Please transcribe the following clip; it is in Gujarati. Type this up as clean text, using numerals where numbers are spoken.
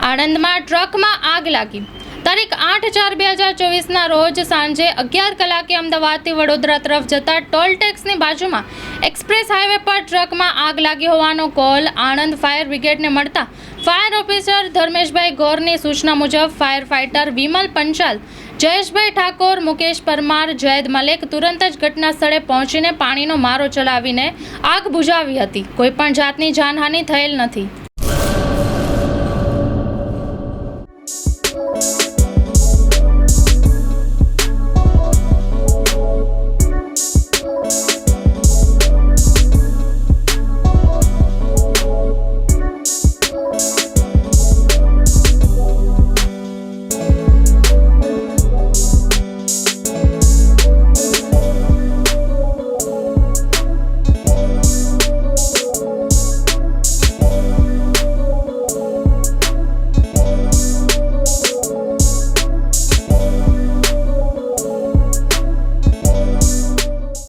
આણંદમાં ટ્રકમાં આગ લાગી। તારીખ 8/4/2024ના રોજ સાંજે 11 કલાકે અમદાવાદથી વડોદરા તરફ જતા ટોલ ટેક્સની બાજુમાં એક્સપ્રેસ હાઈવે પર ટ્રકમાં આગ લાગી હોવાનો કોલ આણંદ ફાયર બ્રિગેડને મળતા ફાયર ઓફિસર ધર્મેશભાઈ ગોરની સૂચના મુજબ ફાયર ફાઇટર વિમલ પંચાલ, જયેશભાઈ ઠાકોર, મુકેશ પરમાર, જૈદ મલેક તુરંત જ ઘટના સ્થળે પહોંચીને પાણીનો મારો ચલાવીને આગ બુઝાવી હતી। કોઈપણ જાતની જાનહાનિ થયેલ નથી।